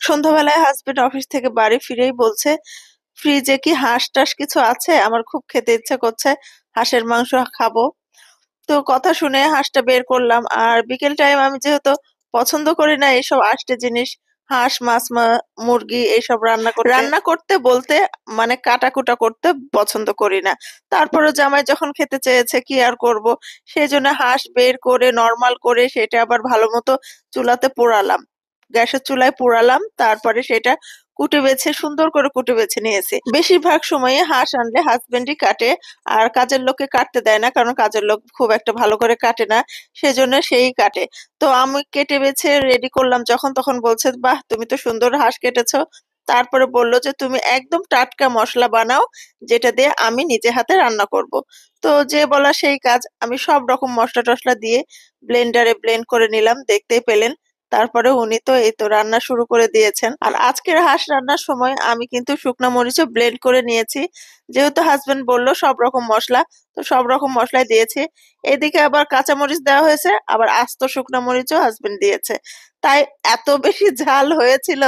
সন্ধ্যাবেলায় husband office থেকে বাড়ি ফিরেই বলছে, ফ্রিজে কি হাঁস টাস কিছু আছে? আমার খুব খেতে ইচ্ছা করছে, হাঁসের মাংস খাবো। তো কথা শুনে হাঁসটা বের করলাম। আর বিকেল টাইম আমি যেহেতু পছন্দ করি না এইসব আষ্টে জিনিস, হাঁস মাছ মুরগি এইসব রান্না করতে বলতে মানে কাটাকুটা করতে পছন্দ করি না। তারপরে জামাই যখন খেতে চেয়েছে কি আর করব, সেই জন্য হাঁস বের করে নর্মাল করে সেটা আবার ভালো মতো চুলাতে পোড়ালাম, গ্যাসের চুলায় পোড়ালাম। তারপরে সেটা কুটে বেছে সুন্দর করে কুটে বেছে নিয়েছি। বেশিরভাগ সময়ে হাঁস আনলে হাজবেন্ডই কাটে, আর কাজের লোককে কাটতে দেয় না, কারণ কাজের লোক খুব একটা ভালো করে কাটে না, সেজন্য সেই কাটে। তো আমি কেটে বেছে রেডি করলাম যখন, তখন বলছে, বাহ তুমি তো সুন্দর হাঁস কেটেছো। তারপরে বলল যে তুমি একদম টাটকা মশলা বানাও, যেটা দিয়ে আমি নিজে হাতে রান্না করব। তো যে বলা সেই কাজ, আমি সব রকম মশলা টশলা দিয়ে ব্লেন্ডারে ব্লেন্ড করে নিলাম, দেখতেই পেলেন। তারপরে উনি তো এই তো রান্না শুরু করে দিয়েছেন। আর আজকের হাঁস রান্নার সময় আমি কিন্তু শুকনো মরিচও ব্লেন্ড করে নিয়েছি, যেহেতু হাজবেন্ড বলল সব রকম মশলা, তো সব রকম মশলাই দিয়েছি। এদিকে আবার কাঁচা মরিচ দেওয়া হয়েছে, আবার আস্ত শুকনো মরিচও হাজবেন্ড দিয়েছে। তাই এত বেশি ঝাল হয়েছিল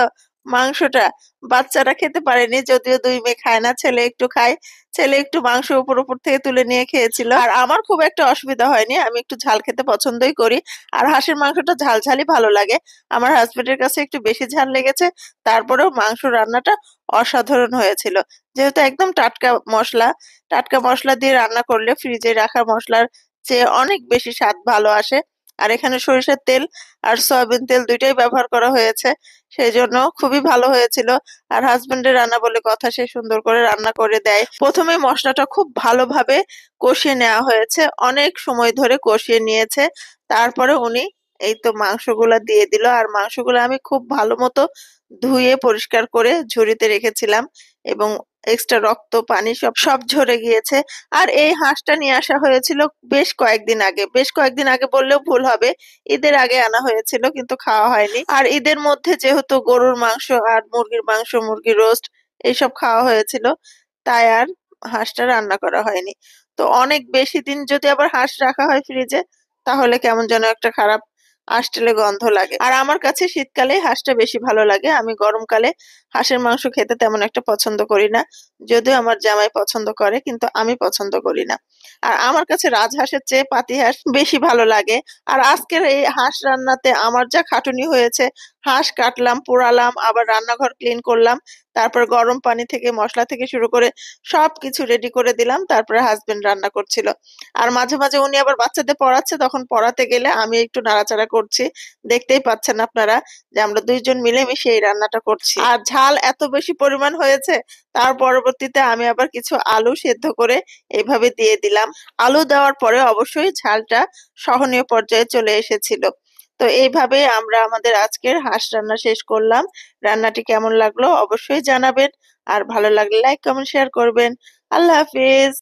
মাংসটা, বাচ্চারা খেতে পারেনি, যদিও দুই মেয়ে খায় না, ছেলে একটু খায়। ছেলে একটু মাংস উপর উপর থেকে তুলে নিয়ে খেয়েছিল, আর আমার খুব একটা অসুবিধা হয়নি, আমি একটু ঝাল খেতে পছন্দই করি। আর হাঁসের মাংসটা ঝাল ঝালই ভালো লাগে। আমার হাজবেন্ডের কাছে একটু বেশি ঝাল লেগেছে, তারপরেও মাংস রান্নাটা অসাধারণ হয়েছিল। যেহেতু একদম টাটকা মশলা দিয়ে রান্না করলে ফ্রিজে রাখা মশলার চেয়ে অনেক বেশি স্বাদ ভালো আসে। আর এখানে সরিষার তেল আর সয়াবিন তেল দুইটাই ব্যবহার করা হয়েছে, সেই জন্য খুবই ভালো হয়েছিল। আর হাজবেন্ডের রান্না বলে কথা, সে সুন্দর করে রান্না করে দেয়। প্রথমে মশলাটা খুব ভালোভাবে কষিয়ে নেওয়া হয়েছে, অনেক সময় ধরে কষিয়ে নিয়েছে। তারপরে উনি এই তো মাংসগুলা দিয়ে দিল, আর মাংসগুলো আমি খুব ভালো মতো ধুয়ে পরিষ্কার করে ঝুড়িতে রেখেছিলাম, এবং এক্সট্রা রক্ত পানি সব সব ঝরে গিয়েছে। আর এই হাঁসটা নিয়ে আসা হয়েছিল বেশ কয়েকদিন আগে বললেও ভুল হবে, ঈদের আগে আনা হয়েছিল, কিন্তু খাওয়া হয়নি। আর ঈদের মধ্যে যেহেতু গরুর মাংস আর মুরগির মাংস, মুরগির রোস্ট এইসব খাওয়া হয়েছিল, তাই আর হাঁসটা রান্না করা হয়নি। তো অনেক বেশি দিন যদি আবার হাঁস রাখা হয় ফ্রিজে, তাহলে কেমন যেন একটা খারাপ আষ্টেলে গন্ধ লাগে। আর আমার কাছে শীতকালে হাঁসটা বেশি ভালো লাগে, আমি গরমকালে হাঁসের মাংস খেতে তেমন একটা পছন্দ করি না। যদিও আমার জামাই পছন্দ করে, কিন্তু আমি পছন্দ করি না। আর আমার কাছে রাজহাঁসের চেয়ে পাতি হাঁস বেশি ভালো লাগে। আর আজকের এই হাঁস রান্নাতে আমার যা খাটুনি হয়েছে, হাঁস কাটলাম, পোড়ালাম, আবার রান্নাঘর ক্লিন করলাম, তারপর গরম পানি থেকে মশলা থেকে শুরু করে সবকিছু রেডি করে দিলাম, তারপরে হাজবেন্ড রান্না করছিল। আর মাঝে মাঝে উনি আবার বাচ্চাদের পড়াচ্ছে, তখন পড়াতে গেলে আমি একটু নাড়াচাড়া করছি। দেখতেই পাচ্ছেন আপনারা যে আমরা দুইজন মিলেমিশে এই রান্নাটা করছি। আর ঝাল এত বেশি পরিমাণ হয়েছে, তার পরবর্তীতে আমি আবার কিছু আলু সেদ্ধ করে এইভাবে দিয়ে দিলাম। আলু দেওয়ার পরে অবশ্যই ঝালটা সহনীয় পর্যায়ে চলে এসেছিল। তো এইভাবে আমরা আমাদের আজকের হাঁস রান্না শেষ করলাম। রান্নাটি কেমন লাগলো অবশ্যই জানাবেন, আর ভালো লাগলে লাইক কমেন্ট শেয়ার করবেন। আল্লাহ হাফিজ।